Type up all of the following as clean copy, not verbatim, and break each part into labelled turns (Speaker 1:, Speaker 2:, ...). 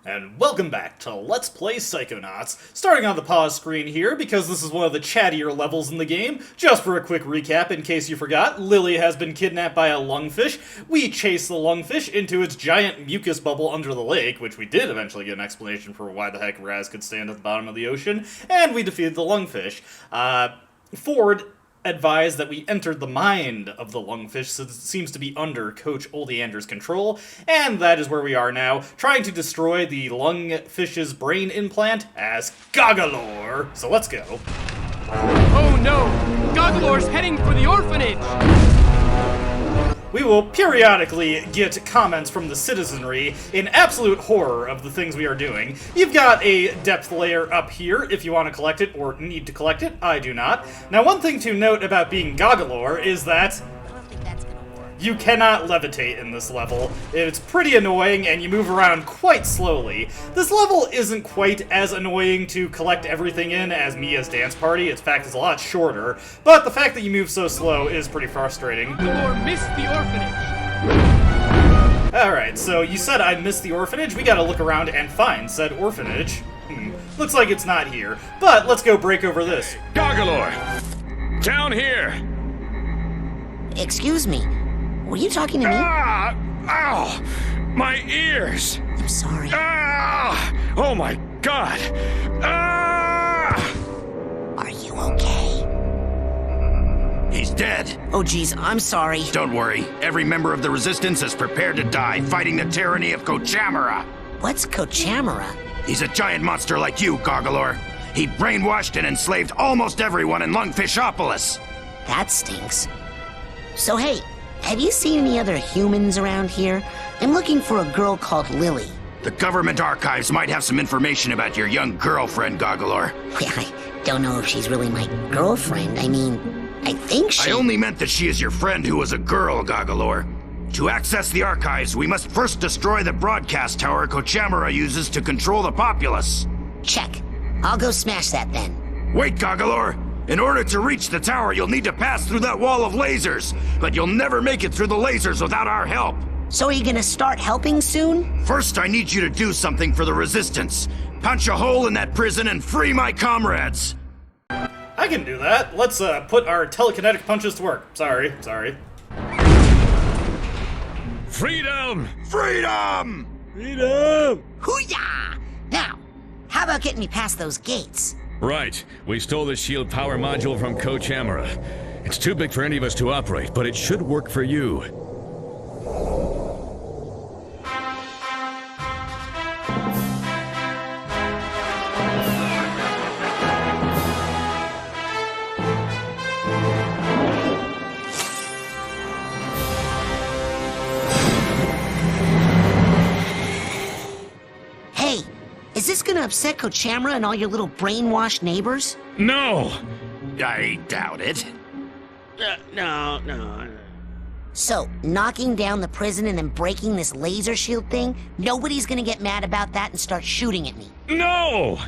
Speaker 1: And welcome back to Let's Play Psychonauts. Starting on the pause screen here, because this is one of the chattier levels in the game. Just for a quick recap, in case you forgot, Lily has been kidnapped by a lungfish. We chase the lungfish into its giant mucus bubble under the lake, which we did eventually get an explanation for why the heck Raz could stand at the bottom of the ocean, and we defeated the lungfish. Ford advised that we entered the mind of the lungfish, since it seems to be under Coach Oleander's control, and that is where we are now, trying to destroy the lungfish's brain implant as Goggalore. So let's go.
Speaker 2: Oh no! Goggalore's heading for the orphanage!
Speaker 1: We will periodically get comments from the citizenry in absolute horror of the things we are doing. You've got a depth layer up here if you want to collect it or need to collect it. I do not. Now, one thing to note about being Goggalore is that you cannot levitate in this level. It's pretty annoying, and you move around quite slowly. This level isn't quite as annoying to collect everything in as Mia's Dance Party. In fact, it's a lot shorter, but the fact that you move so slow is pretty frustrating.
Speaker 2: Goggalore missed the orphanage!
Speaker 1: Alright, so you said I missed the orphanage? We gotta look around and find said orphanage. Looks like it's not here, but let's go break over this.
Speaker 3: Goggalore! Down here!
Speaker 4: Excuse me. Were you talking to me?
Speaker 3: Ah! Ow! My ears!
Speaker 4: I'm sorry.
Speaker 3: Ah! Oh my god! Ah!
Speaker 4: Are you okay?
Speaker 5: He's dead.
Speaker 4: Oh, geez, I'm sorry.
Speaker 5: Don't worry. Every member of the Resistance is prepared to die, fighting the tyranny of Cochamara.
Speaker 4: What's Cochamara?
Speaker 5: He's a giant monster like you, Goggalore. He brainwashed and enslaved almost everyone in Lungfishopolis.
Speaker 4: That stinks. So, hey, have you seen any other humans around here? I'm looking for a girl called Lily.
Speaker 5: The government archives might have some information about your young girlfriend, Goggalore.
Speaker 4: Yeah, I don't know if she's really my girlfriend. I mean, I think she...
Speaker 5: I only meant that she is your friend who was a girl, Goggalore. To access the archives, we must first destroy the broadcast tower Cochamara uses to control the populace.
Speaker 4: Check. I'll go smash that then.
Speaker 5: Wait, Goggalore! In order to reach the tower, you'll need to pass through that wall of lasers, but you'll never make it through the lasers without our help.
Speaker 4: So are you gonna start helping soon?
Speaker 5: First, I need you to do something for the Resistance. Punch a hole in that prison and free my comrades.
Speaker 1: I can do that. Let's put our telekinetic punches to work. Sorry.
Speaker 3: Freedom!
Speaker 5: Freedom!
Speaker 3: Freedom!
Speaker 4: Hoo-yah! Now, how about getting me past those gates?
Speaker 3: Right. We stole the shield power module from Cochamara. It's too big for any of us to operate, but it should work for you.
Speaker 4: Hey, is this gonna upset Cochamara and all your little brainwashed neighbors?
Speaker 3: No!
Speaker 5: I doubt it.
Speaker 2: No.
Speaker 4: So, knocking down the prison and then breaking this laser shield thing, nobody's gonna get mad about that and start shooting at me.
Speaker 3: No!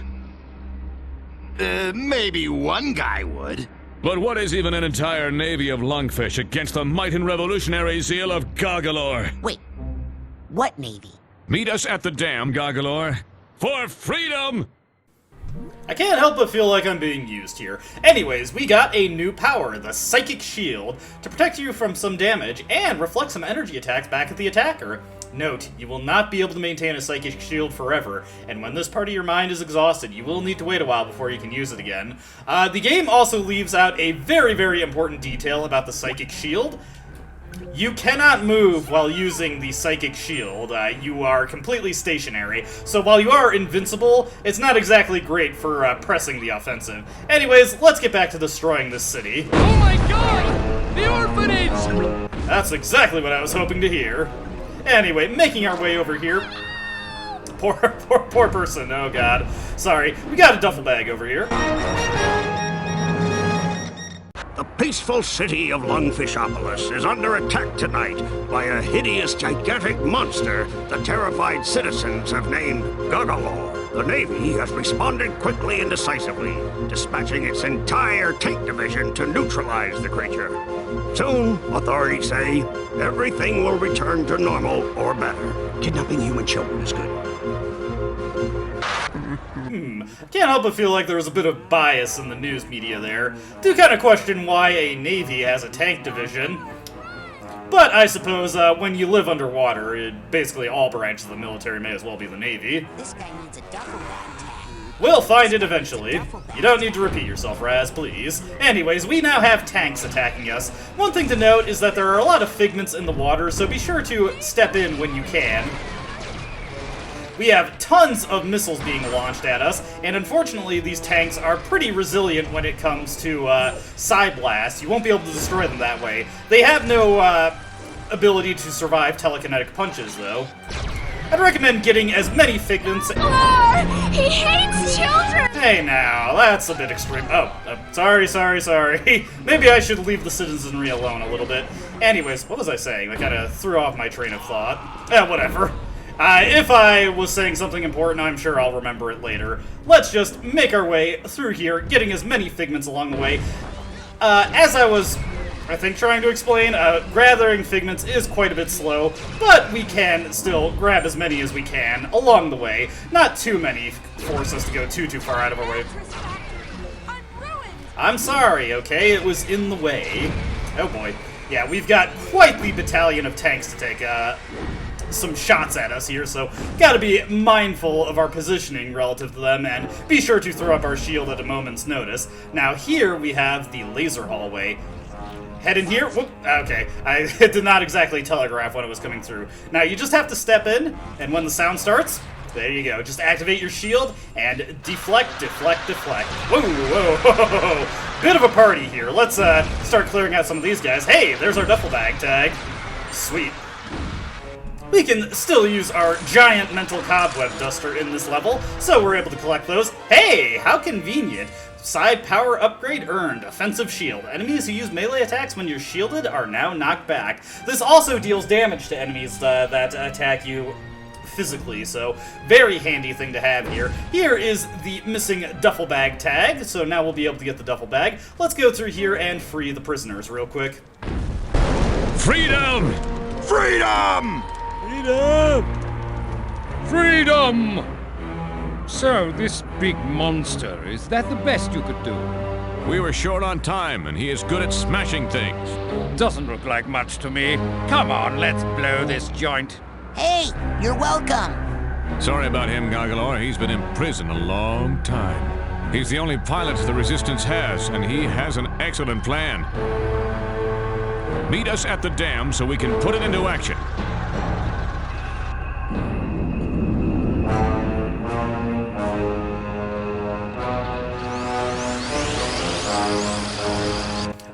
Speaker 5: Maybe one guy would.
Speaker 3: But what is even an entire navy of lungfish against the might and revolutionary zeal of Goggalore?
Speaker 4: Wait, what navy?
Speaker 3: Meet us at the dam, Goggalore. For freedom!
Speaker 1: I can't help but feel like I'm being used here. Anyways, we got a new power, the Psychic Shield, to protect you from some damage and reflect some energy attacks back at the attacker. Note, you will not be able to maintain a Psychic Shield forever, and when this part of your mind is exhausted, you will need to wait a while before you can use it again. The game also leaves out a very, very important detail about the Psychic Shield. You cannot move while using the Psychic Shield. You are completely stationary, so while you are invincible, it's not exactly great for pressing the offensive. Anyways, let's get back to destroying this city.
Speaker 2: Oh my god! The orphanage!
Speaker 1: That's exactly what I was hoping to hear. Anyway, making our way over here. Poor person, oh god. Sorry, we got a duffel bag over here.
Speaker 6: The peaceful city of Lungfishopolis is under attack tonight by a hideous, gigantic monster the terrified citizens have named Goggalore. The Navy has responded quickly and decisively, dispatching its entire tank division to neutralize the creature. Soon, authorities say, everything will return to normal or better. Kidnapping human children is good.
Speaker 1: Can't help but feel like there was a bit of bias in the news media there. Do kind of question why a Navy has a tank division. But I suppose when you live underwater, basically all branches of the military may as well be the Navy.
Speaker 4: This guy needs a duffel bag tag.
Speaker 1: We'll find it eventually. You don't need to repeat yourself, Raz, please. Anyways, we now have tanks attacking us. One thing to note is that there are a lot of figments in the water, so be sure to step in when you can. We have tons of missiles being launched at us, and unfortunately these tanks are pretty resilient when it comes to side blasts. You won't be able to destroy them that way. They have no ability to survive telekinetic punches, though. I'd recommend getting as many figments.
Speaker 7: He hates children!
Speaker 1: Hey now, that's a bit extreme. Oh, sorry. Maybe I should leave the citizenry alone a little bit. Anyways, what was I saying? That kind of threw off my train of thought. Whatever. If I was saying something important, I'm sure I'll remember it later. Let's just make our way through here, getting as many figments along the way. As I was, I think, trying to explain, gathering figments is quite a bit slow, but we can still grab as many as we can along the way. Not too many force us to go too far out of our way. I'm sorry, okay? It was in the way. Oh boy. Yeah, we've got quite the battalion of tanks to take some shots at us here, so gotta be mindful of our positioning relative to them, and be sure to throw up our shield at a moment's notice. Now here we have the laser hallway. Head in here. Whoop. Okay, I did not exactly telegraph when it was coming through. Now you just have to step in, and when the sound starts, there you go. Just activate your shield and deflect. Whoa. Bit of a party here. Let's start clearing out some of these guys. Hey, there's our duffel bag tag. Sweet. We can still use our giant mental cobweb duster in this level, so we're able to collect those. Hey, how convenient. Side power upgrade earned. Offensive shield. Enemies who use melee attacks when you're shielded are now knocked back. This also deals damage to enemies that attack you physically, so very handy thing to have here. Here is the missing duffel bag tag, so now we'll be able to get the duffel bag. Let's go through here and free the prisoners real quick.
Speaker 3: Freedom!
Speaker 5: Freedom!
Speaker 2: Freedom! So, this big monster, is that the best you could do?
Speaker 3: We were short on time, and he is good at smashing things.
Speaker 2: Doesn't look like much to me. Come on, let's blow this joint.
Speaker 4: Hey, you're welcome.
Speaker 3: Sorry about him, Gargalor. He's been in prison a long time. He's the only pilot the Resistance has, and he has an excellent plan. Meet us at the dam so we can put it into action.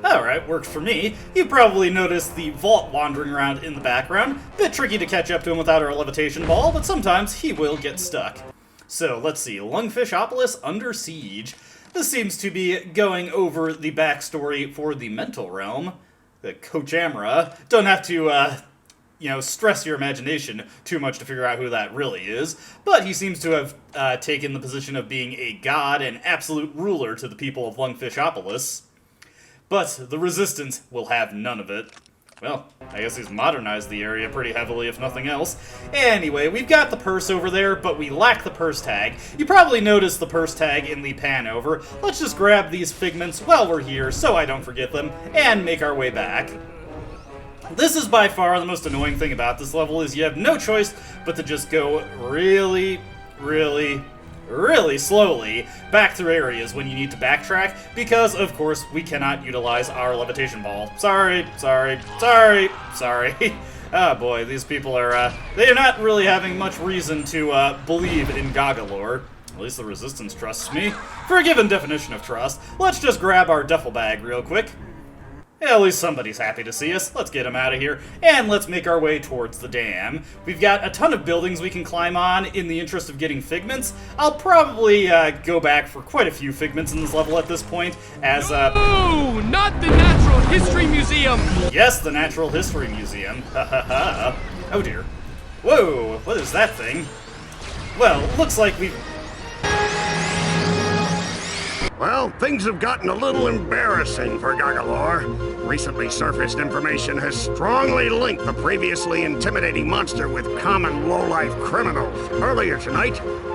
Speaker 1: Alright, worked for me. You probably noticed the vault wandering around in the background. Bit tricky to catch up to him without our levitation ball, but sometimes he will get stuck. So, let's see. Lungfishopolis under siege. This seems to be going over the backstory for the mental realm. The Coach Oleander. Don't have to, stress your imagination too much to figure out who that really is. But he seems to have taken the position of being a god and absolute ruler to the people of Lungfishopolis. But the Resistance will have none of it. Well, I guess he's modernized the area pretty heavily, if nothing else. Anyway, we've got the purse over there, but we lack the purse tag. You probably noticed the purse tag in the pan over. Let's just grab these figments while we're here, so I don't forget them, and make our way back. This is by far the most annoying thing about this level, is you have no choice but to just go really slowly back through areas when you need to backtrack, because, of course, we cannot utilize our levitation ball. Sorry. Oh boy, these people are, they are not really having much reason to, believe in Gargalor. At least the Resistance trusts me. For a given definition of trust, let's just grab our duffel bag real quick. At least somebody's happy to see us. Let's get him out of here, and let's make our way towards the dam. We've got a ton of buildings we can climb on in the interest of getting figments. I'll probably go back for quite a few figments in this level at this point, as
Speaker 2: No, not the Natural History Museum!
Speaker 1: Yes, the Natural History Museum. Oh dear. Whoa, what is that thing? Well, looks like we've...
Speaker 6: Well, things have gotten a little embarrassing for Gagalor. Recently surfaced information has strongly linked the previously intimidating monster with common low-life criminals. Earlier tonight,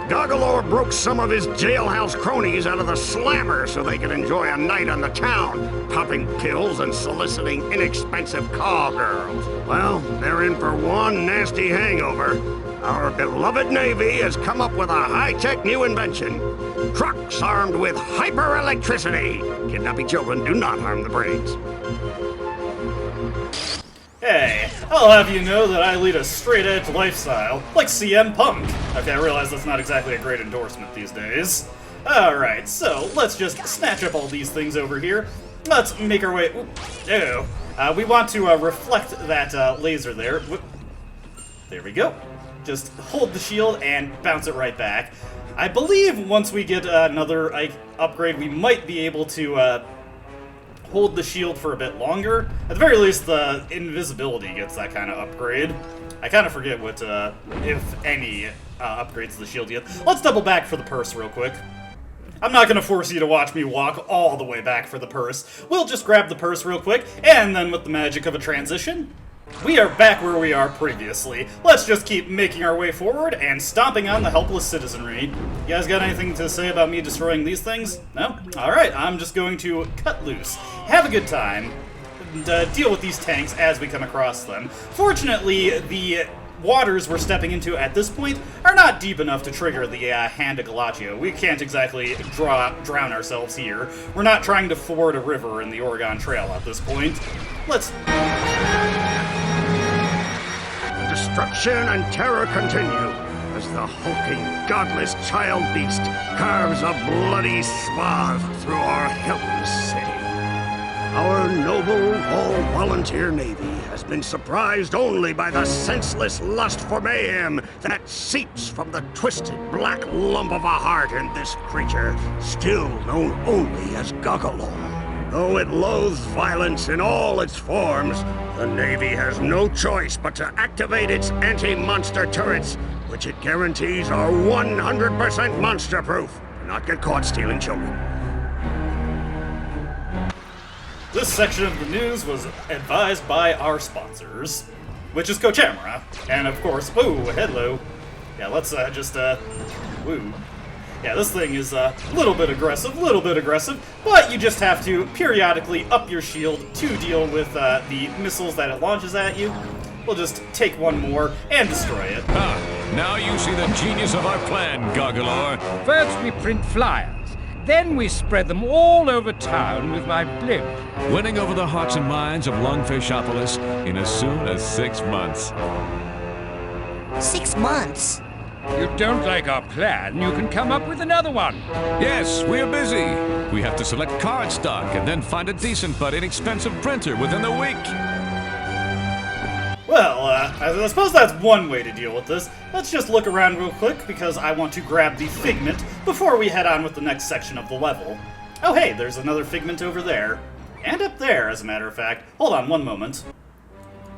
Speaker 6: Gagalor broke some of his jailhouse cronies out of the slammer so they could enjoy a night on the town, popping pills and soliciting inexpensive call girls. Well, they're in for one nasty hangover. Our beloved Navy has come up with a high-tech new invention. Trucks armed with hyper-electricity. Kidnapping children do not harm the brains.
Speaker 1: Hey, I'll have you know that I lead a straight-edge lifestyle, like CM Punk. Okay, I realize that's not exactly a great endorsement these days. Alright, so let's just snatch up all these things over here. Let's make our way... Ew. We want to reflect that laser there. There we go. Just hold the shield and bounce it right back. I believe once we get another upgrade, we might be able to hold the shield for a bit longer. At the very least, the invisibility gets that kind of upgrade. I kind of forget what, if any, upgrades the shield get. Let's double back for the purse real quick. I'm not going to force you to watch me walk all the way back for the purse. We'll just grab the purse real quick, and then with the magic of a transition, we are back where we are previously. Let's just keep making our way forward and stomping on the helpless citizenry. You guys got anything to say about me destroying these things? No? Alright, I'm just going to cut loose. Have a good time. And deal with these tanks as we come across them. Fortunately, the waters we're stepping into at this point are not deep enough to trigger the Hand of Galaccio. We can't exactly drown ourselves here. We're not trying to ford a river in the Oregon Trail at this point. Let's...
Speaker 6: Destruction and terror continue as the hulking, godless child beast carves a bloody swath through our helpless city. Our noble, all-volunteer Navy has been surprised only by the senseless lust for mayhem that seeps from the twisted black lump of a heart in this creature, still known only as Gagalor. Though it loathes violence in all its forms, the Navy has no choice but to activate its anti-monster turrets, which it guarantees are 100% monster-proof and not get caught stealing children.
Speaker 1: This section of the news was advised by our sponsors, which is Coach Oleander, and of course, ooh, hello. Yeah, let's woo. Yeah, this thing is a little bit aggressive, but you just have to periodically up your shield to deal with the missiles that it launches at you. We'll just take one more and destroy it.
Speaker 3: Now you see the genius of our plan, Gagalor.
Speaker 2: First we print flyers, then we spread them all over town with my blimp.
Speaker 3: Winning over the hearts and minds of Lungfishopolis in as soon as 6 months.
Speaker 4: 6 months?
Speaker 2: You don't like our plan, you can come up with another one.
Speaker 3: Yes, we're busy. We have to select card stock and then find a decent but inexpensive printer within the week.
Speaker 1: Well, I suppose that's one way to deal with this. Let's just look around real quick because I want to grab the figment before we head on with the next section of the level. Oh hey, there's another figment over there. And up there, as a matter of fact. Hold on one moment.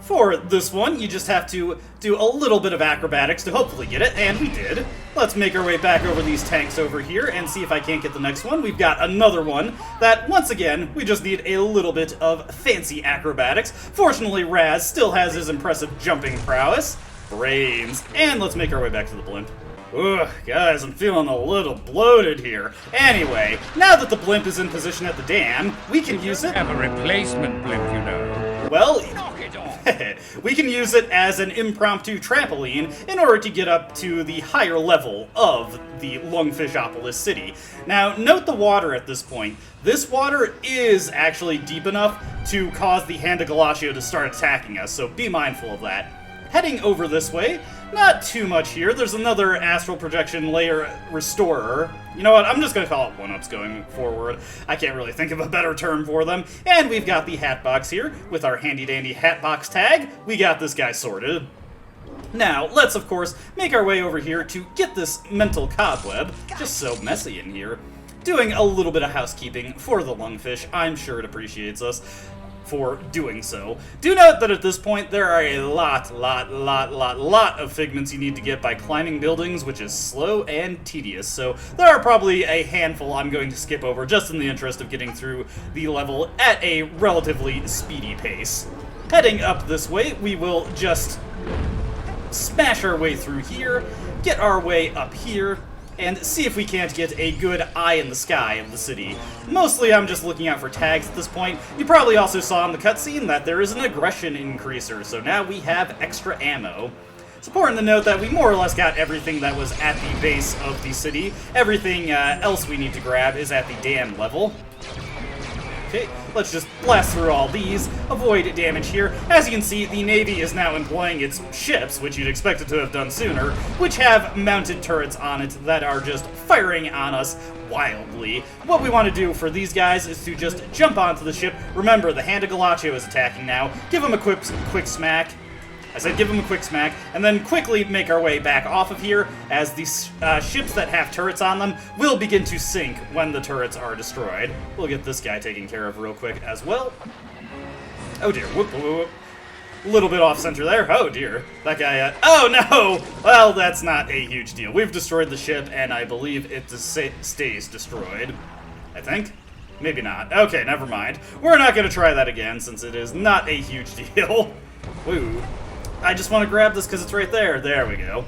Speaker 1: For this one, you just have to do a little bit of acrobatics to hopefully get it, and we did. Let's make our way back over these tanks over here and see if I can't get the next one. We've got another one that, once again, we just need a little bit of fancy acrobatics. Fortunately, Raz still has his impressive jumping prowess. Brains. And let's make our way back to the blimp. Ugh, guys, I'm feeling a little bloated here. Anyway, now that the blimp is in position at the dam, we can use it...
Speaker 2: Have a replacement blimp, you know.
Speaker 1: Well... we can use it as an impromptu trampoline in order to get up to the higher level of the Lungfishopolis city. Now, note the water at this point. This water is actually deep enough to cause the Hand of Galaccio to start attacking us, so be mindful of that. Heading over this way, not too much here. There's another astral projection layer restorer. You know what? I'm just going to call it one-ups going forward. I can't really think of a better term for them. And we've got the hat box here with our handy-dandy hat box tag. We got this guy sorted. Now, let's, of course, make our way over here to get this mental cobweb. Just so messy in here. Doing a little bit of housekeeping for the Lungfish. I'm sure it appreciates us. for doing so. Do note that at this point there are a lot of figments you need to get by climbing buildings, which is slow and tedious, so there are probably a handful I'm going to skip over just in the interest of getting through the level at a relatively speedy pace. Heading up this way, we will just smash our way through here, get our way up here, and see if we can't get a good eye in the sky of the city. Mostly I'm just looking out for tags at this point. You probably also saw in the cutscene that there is an aggression increaser, so now we have extra ammo. It's important to note that we more or less got everything that was at the base of the city. Everything else we need to grab is at the dam level. Okay, let's just blast through all these, avoid damage here. As you can see, the Navy is now employing its ships, which you'd expect it to have done sooner, which have mounted turrets on it that are just firing on us wildly. What we want to do for these guys is to just jump onto the ship. Remember, the Hand of Galacho is attacking now. Give him a quick smack. I said give him a quick smack, and then quickly make our way back off of here, as these ships that have turrets on them will begin to sink when the turrets are destroyed. We'll get this guy taken care of real quick as well. Oh dear, whoop, whoop, whoop. A little bit off center there. Oh dear, that guy, oh no! Well, that's not a huge deal. We've destroyed the ship, and I believe it stays destroyed. I think? Maybe not. Okay, never mind. We're not going to try that again, since it is not a huge deal. Woo. I just want to grab this because it's right there. There we go.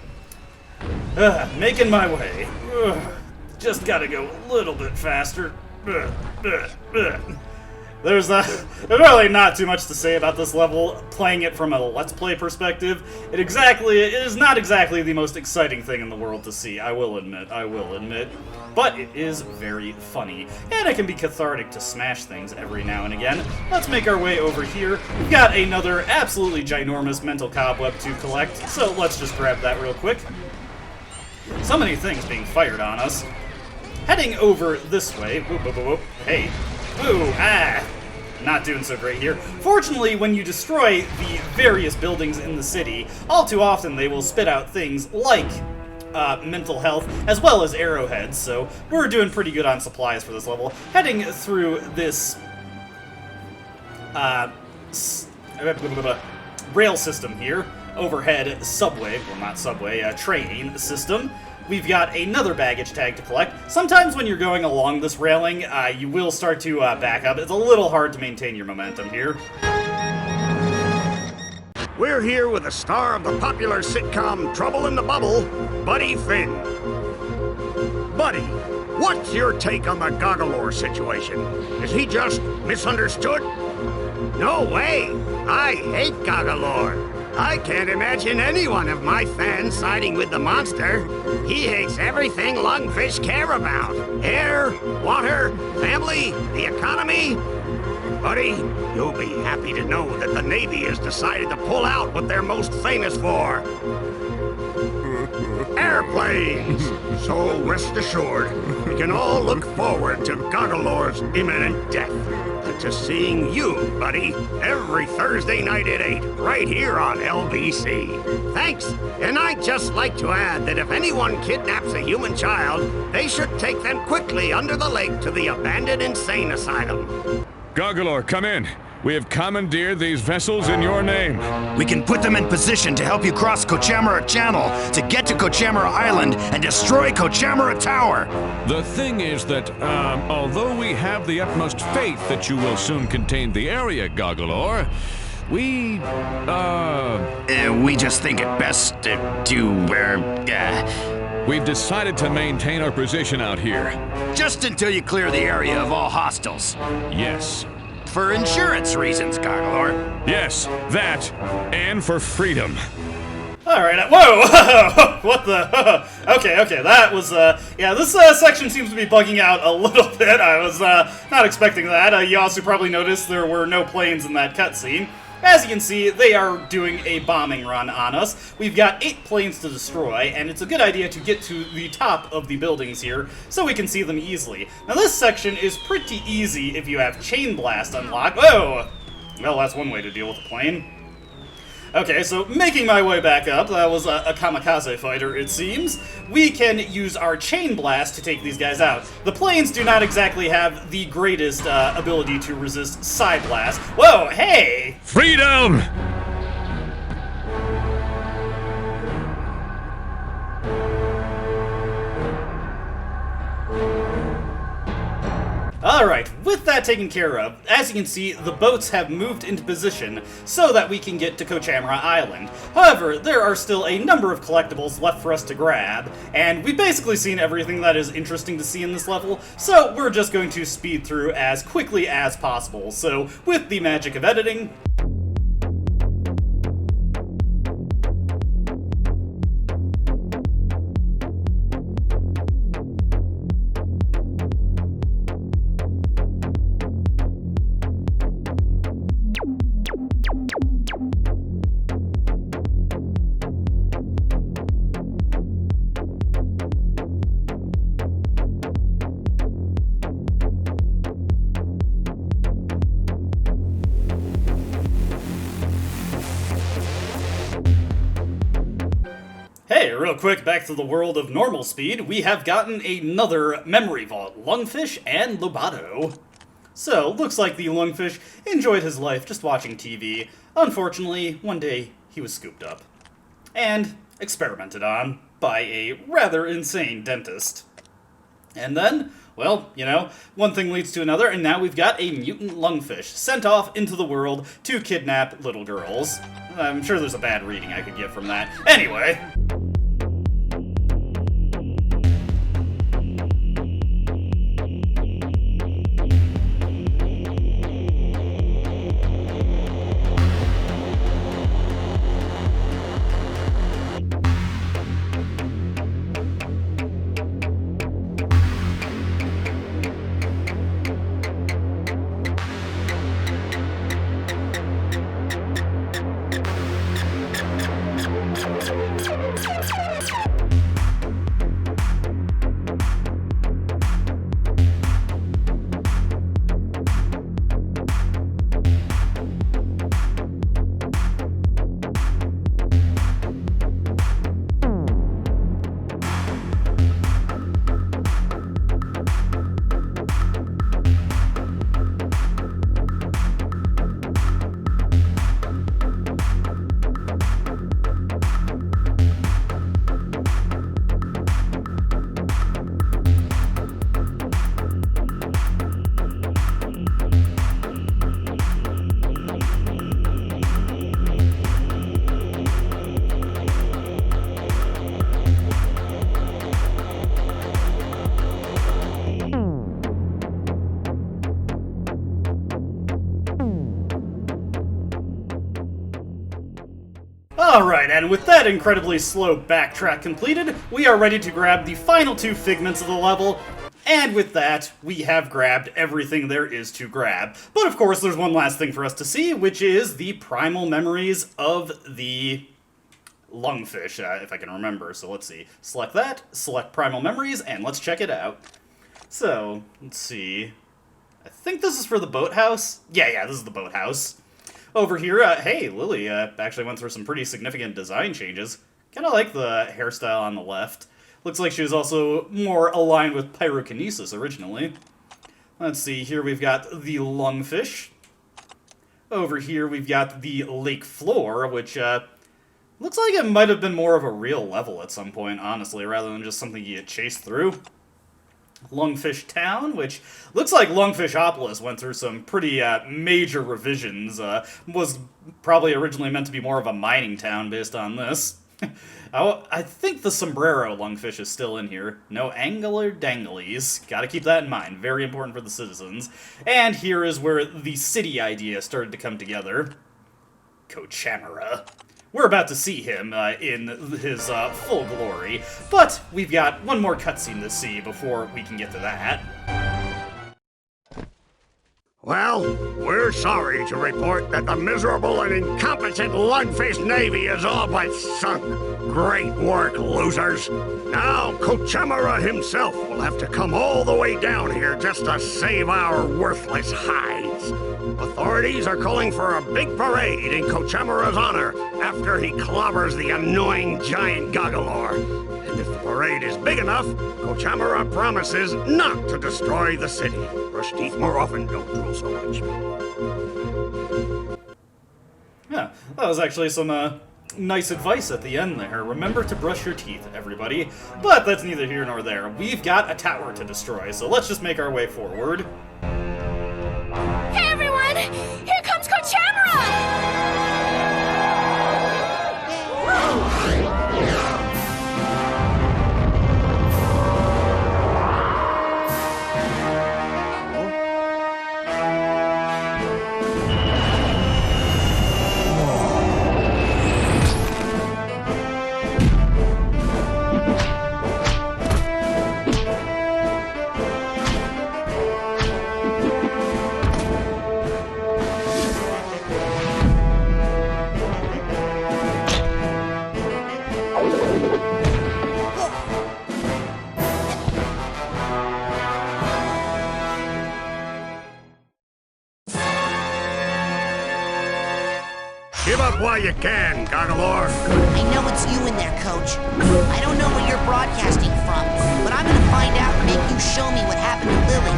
Speaker 1: Making my way. Just gotta go a little bit faster. There's really not too much to say about this level, playing it from a Let's Play perspective. It is not exactly the most exciting thing in the world to see, I will admit. But it is very funny, and it can be cathartic to smash things every now and again. Let's make our way over here. We've got another absolutely ginormous mental cobweb to collect, so let's just grab that real quick. So many things being fired on us. Heading over this way. Whoop, whoop, whoop, whoop. Hey. Ooh, not doing so great here. Fortunately, when you destroy the various buildings in the city, all too often they will spit out things like mental health, as well as arrowheads, so we're doing pretty good on supplies for this level. Heading through this rail system here, overhead subway, well not subway, train system. We've got another baggage tag to collect. Sometimes when you're going along this railing, you will start to back up. It's a little hard to maintain your momentum here.
Speaker 6: We're here with the star of the popular sitcom Trouble in the Bubble, Buddy Finn. Buddy, what's your take on the Goggalore situation? Is he just misunderstood? No way! I hate Goggalore. I can't imagine any one of my fans siding with the monster. He hates everything Lungfish care about. Air, water, family, the economy. Buddy, you'll be happy to know that the Navy has decided to pull out what they're most famous for. Airplanes! So rest assured, we can all look forward to Goggalore's imminent death. And to seeing you, buddy, every Thursday night at 8, right here on LBC. Thanks, and I'd just like to add that if anyone kidnaps a human child, they should take them quickly under the lake to the abandoned insane asylum.
Speaker 3: Goggalore, come in. We have commandeered these vessels in your name.
Speaker 5: We can put them in position to help you cross Kochamara Channel to get to Kochamara Island and destroy Kochamara Tower.
Speaker 3: The thing is that, although we have the utmost faith that you will soon contain the area, Goggalore, we
Speaker 5: just think it best
Speaker 3: we've decided to maintain our position out here.
Speaker 5: just until you clear the area of all hostiles.
Speaker 3: Yes.
Speaker 5: For insurance reasons, Goggalore.
Speaker 3: Yes, that, and for freedom.
Speaker 1: Alright, whoa! What the? Okay, that was, yeah, this section seems to be bugging out a little bit. I was, not expecting that. You also probably noticed there were no planes in that cutscene. As you can see, they are doing a bombing run on us. We've got 8 planes to destroy, and it's a good idea to get to the top of the buildings here so we can see them easily. Now this section is pretty easy if you have Chain Blast unlocked. Whoa! Well, that's one way to deal with a plane. Okay, so making my way back up, that was a kamikaze fighter, it seems. We can use our chain blast to take these guys out. The planes do not exactly have the greatest ability to resist side blast. Whoa, hey!
Speaker 3: Freedom!
Speaker 1: Alright, with that taken care of, as you can see, the boats have moved into position so that we can get to Cochamara Island. However, there are still a number of collectibles left for us to grab, and we've basically seen everything that is interesting to see in this level, so we're just going to speed through as quickly as possible. So, with the magic of editing, hey, real quick, back to the world of normal speed, we have gotten another memory vault, Lungfish and Lobato. So, looks like the Lungfish enjoyed his life just watching TV. Unfortunately, one day he was scooped up and experimented on by a rather insane dentist. And then, well, you know, one thing leads to another, and now we've got a mutant Lungfish sent off into the world to kidnap little girls. I'm sure there's a bad reading I could get from that. Anyway. Alright, and with that incredibly slow backtrack completed, we are ready to grab the final two figments of the level, and with that, we have grabbed everything there is to grab. But of course, there's one last thing for us to see, which is the primal memories of the Lungfish, if I can remember. So let's see. Select that, select primal memories, and let's check it out. So, let's see. I think this is for the boathouse. Yeah, this is the boathouse. Over here, hey, Lily actually went through some pretty significant design changes. Kind of like the hairstyle on the left. Looks like she was also more aligned with pyrokinesis originally. Let's see, here we've got the Lungfish. Over here we've got the lake floor, which looks like it might have been more of a real level at some point, honestly, rather than just something you chase through. Lungfish Town, which looks like Lungfishopolis went through some pretty major revisions. Was probably originally meant to be more of a mining town based on this. I think the sombrero Lungfish is still in here. No angular danglies. Gotta keep that in mind. Very important for the citizens. And here is where the city idea started to come together. Cochamara. We're about to see him in his full glory, but we've got one more cutscene to see before we can get to that.
Speaker 6: Well, we're sorry to report that the miserable and incompetent Lungfish Navy is all but sunk. Great work, losers. Now, Cochamara himself will have to come all the way down here just to save our worthless hides. Authorities are calling for a big parade in Cochamara's honor, after he clobbers the annoying giant Goggalor. And if the parade is big enough, Kochamara promises not to destroy the city. Brush teeth more often, don't drool so much.
Speaker 1: Yeah, that was actually some nice advice at the end there. Remember to brush your teeth, everybody. But that's neither here nor there. We've got a tower to destroy, so let's just make our way forward.
Speaker 7: Hey everyone! Here comes Coach
Speaker 6: Give up while you can, Goggalor.
Speaker 4: I know it's you in there, Coach. I don't know where you're broadcasting from, but I'm gonna find out and make you show me what happened to Lily.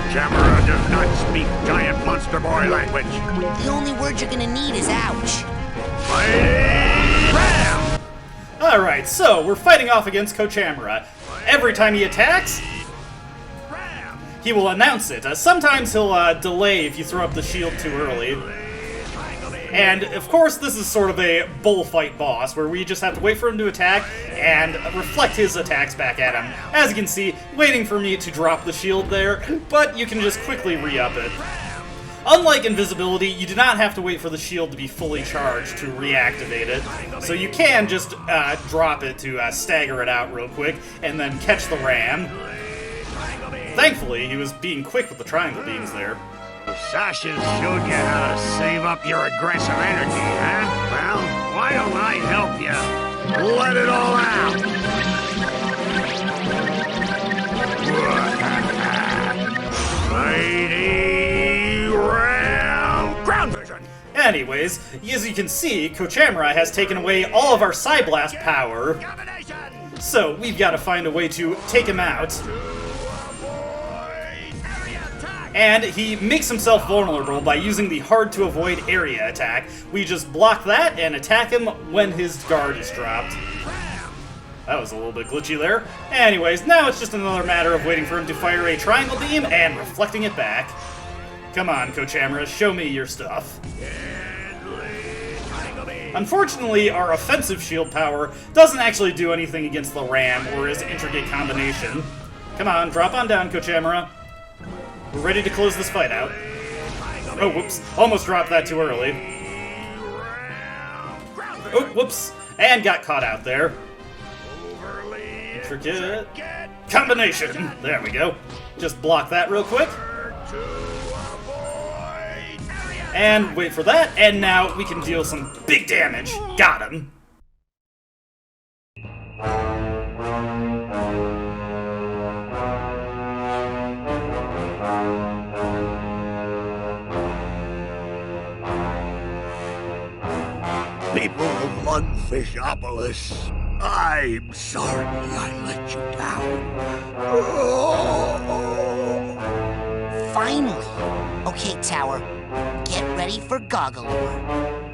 Speaker 6: Kochamara does not speak giant monster boy language.
Speaker 4: The only word you're gonna need is ouch.
Speaker 6: Ram!
Speaker 1: Alright, so we're fighting off against Kochamara. Every time he attacks, he will announce it. Sometimes he'll delay if you throw up the shield too early. And, of course, this is sort of a bullfight boss, where we just have to wait for him to attack and reflect his attacks back at him. As you can see, waiting for me to drop the shield there, but you can just quickly re-up it. Unlike invisibility, you do not have to wait for the shield to be fully charged to reactivate it, so you can just drop it to stagger it out real quick, and then catch the ram. Thankfully, he was being quick with the triangle beams there.
Speaker 6: Sasha showed you how to save up your aggressive energy, huh? Well, why don't I help you? Let it all out! Mighty Ram! Ground vision!
Speaker 1: Anyways, as you can see, Kochamara has taken away all of our Psyblast power, so we've got to find a way to take him out. And he makes himself vulnerable by using the hard-to-avoid area attack. We just block that and attack him when his guard is dropped. That was a little bit glitchy there. Anyways, now it's just another matter of waiting for him to fire a triangle beam and reflecting it back. Come on, Kochamara, show me your stuff. Unfortunately, our offensive shield power doesn't actually do anything against the ram or his intricate combination. Come on, drop on down, Kochamara. We're ready to close this fight out. Oh, whoops. Almost dropped that too early. Oh, whoops. And got caught out there. Intricate combination. There we go. Just block that real quick. And wait for that. And now we can deal some big damage. Got him.
Speaker 6: People of Lungfishopolis, I'm sorry I let you down.
Speaker 4: Finally! Okay, Tower, get ready for Goggalor.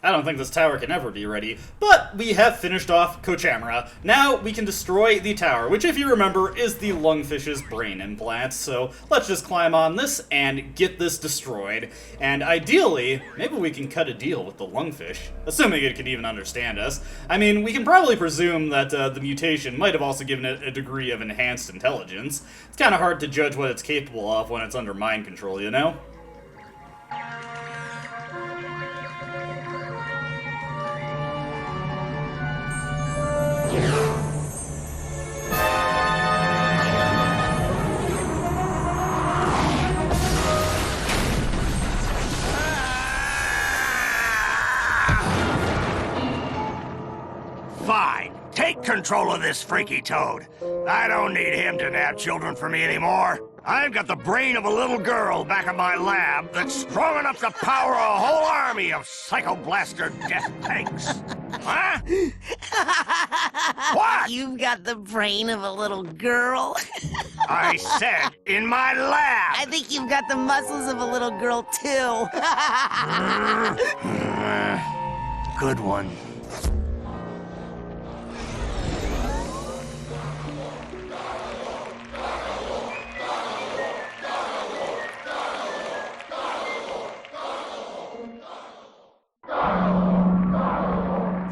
Speaker 1: I don't think this tower can ever be ready, but we have finished off Kochamara. Now we can destroy the tower, which, if you remember, is the Lungfish's brain implant. So let's just climb on this and get this destroyed. And ideally, maybe we can cut a deal with the Lungfish, assuming it can even understand us. I mean, we can probably presume that the mutation might have also given it a degree of enhanced intelligence. It's kind of hard to judge what it's capable of when it's under mind control, you know?
Speaker 6: Fine. Take control of this freaky toad. I don't need him to nab children for me anymore. I've got the brain of a little girl back in my lab that's strong enough to power a whole army of psychoblaster death tanks. Huh? What?
Speaker 4: You've got the brain of a little girl.
Speaker 6: I said in my lab.
Speaker 4: I think you've got the muscles of a little girl, too.
Speaker 6: Good one.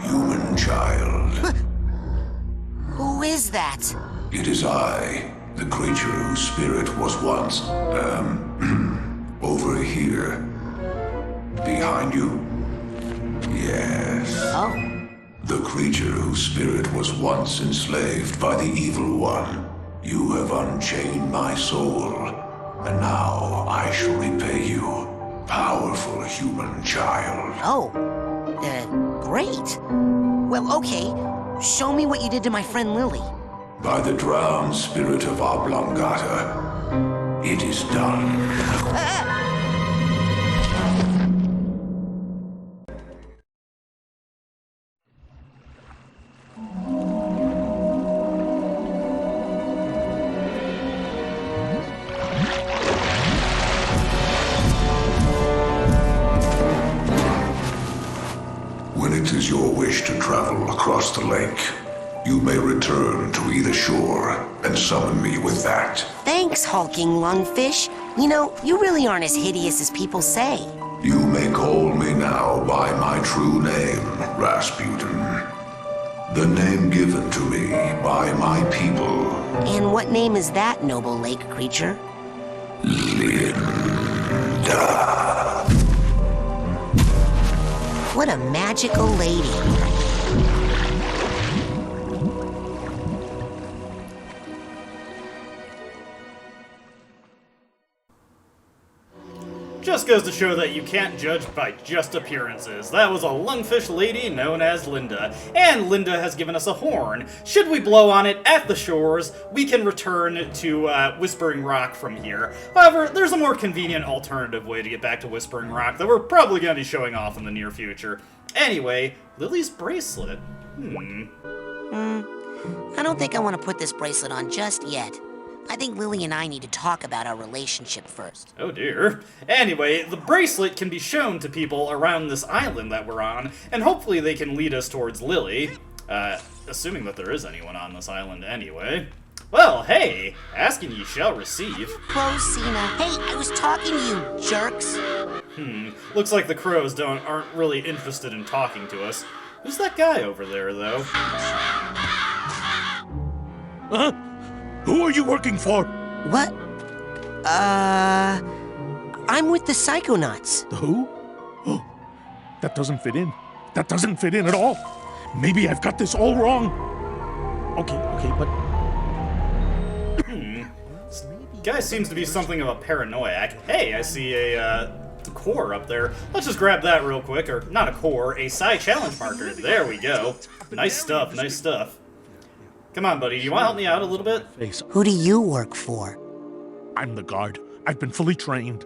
Speaker 8: Human child.
Speaker 4: Who is that?
Speaker 8: It is I, the creature whose spirit was once, over here. Behind you? Yes.
Speaker 4: Oh.
Speaker 8: The creature whose spirit was once enslaved by the evil one. You have unchained my soul, and now I shall repay you, powerful human child.
Speaker 4: Oh. Great. Well, okay. Show me what you did to my friend Lily.
Speaker 8: By the drowned spirit of Oblongata, it is done. When it is your wish to travel across the lake, you may return to either shore and summon me with that.
Speaker 4: Thanks, hulking lungfish. You know, you really aren't as hideous as people say.
Speaker 8: You may call me now by my true name, Rasputin. The name given to me by my people.
Speaker 4: And what name is that, noble lake creature?
Speaker 8: Linda.
Speaker 4: What a magical lady.
Speaker 1: Just goes to show that you can't judge by just appearances. That was a lungfish lady known as Linda, and Linda has given us a horn. Should we blow on it at the shores, we can return to Whispering Rock from here. However, there's a more convenient alternative way to get back to Whispering Rock that we're probably going to be showing off in the near future. Anyway, Lily's bracelet.
Speaker 4: I don't think I want to put this bracelet on just yet. I think Lily and I need to talk about our relationship first.
Speaker 1: Oh dear. Anyway, the bracelet can be shown to people around this island that we're on, and hopefully they can lead us towards Lily. Assuming that there is anyone on this island anyway. Well, hey, asking ye shall receive.
Speaker 4: Crowsina. Hey, I was talking to you, jerks.
Speaker 1: Looks like the crows aren't really interested in talking to us. Who's that guy over there, though?
Speaker 9: Huh? Who are you working for?
Speaker 4: What? I'm with the Psychonauts.
Speaker 9: The who? Oh, that doesn't fit in. That doesn't fit in at all. Maybe I've got this all wrong. Okay, but...
Speaker 1: Guy seems to be something of a paranoiac. Hey, I see a core up there. Let's just grab that real quick. Or, not a core, a Psy challenge marker. There we go. Nice stuff, nice stuff. Come on, buddy. Do you want to help me out a little bit?
Speaker 4: Who do you work for?
Speaker 9: I'm the guard. I've been fully trained.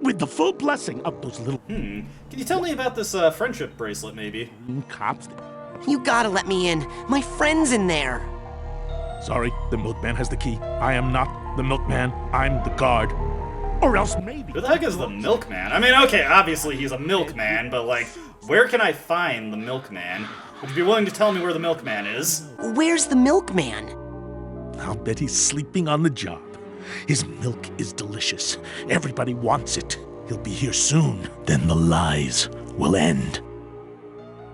Speaker 9: With the full blessing of those little...
Speaker 1: Can you tell me about this friendship bracelet, maybe?
Speaker 9: cops.
Speaker 4: You gotta let me in. My friend's in there.
Speaker 9: Sorry, the milkman has the key. I am not the milkman. I'm the guard. Or else maybe...
Speaker 1: Who the heck is the milkman? I mean, okay, obviously he's a milkman, but, like, where can I find the milkman? Would you be willing to tell me where the milkman is?
Speaker 4: Where's the milkman?
Speaker 9: I'll bet he's sleeping on the job. His milk is delicious. Everybody wants it. He'll be here soon. Then the lies will end.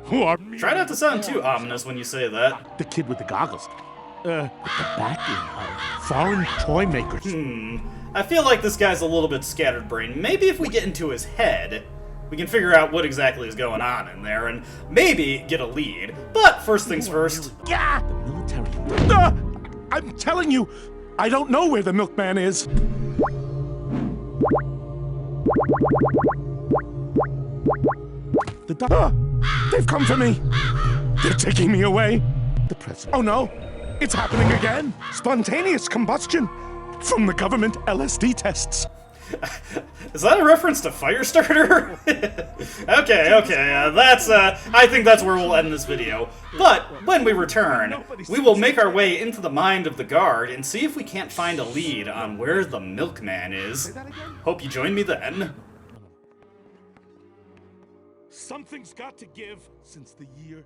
Speaker 9: Who are me?
Speaker 1: Try not to sound too ominous when you say that.
Speaker 9: The kid with the goggles. With the backing of foreign toy makers.
Speaker 1: I feel like this guy's a little bit scatterbrained. Maybe if we get into his head, we can figure out what exactly is going on in there and maybe get a lead. But first things first.
Speaker 9: Yeah! The military. I'm telling you, I don't know where the milkman is. They've come for me. They're taking me away. The president. Oh no, it's happening again. Spontaneous combustion. from the government LSD tests.
Speaker 1: Is that a reference to Firestarter? okay, that's, I think that's where we'll end this video. But, when we return, we will make our way into the mind of the guard and see if we can't find a lead on where the milkman is. Hope you join me then.
Speaker 9: Something's got to give since the year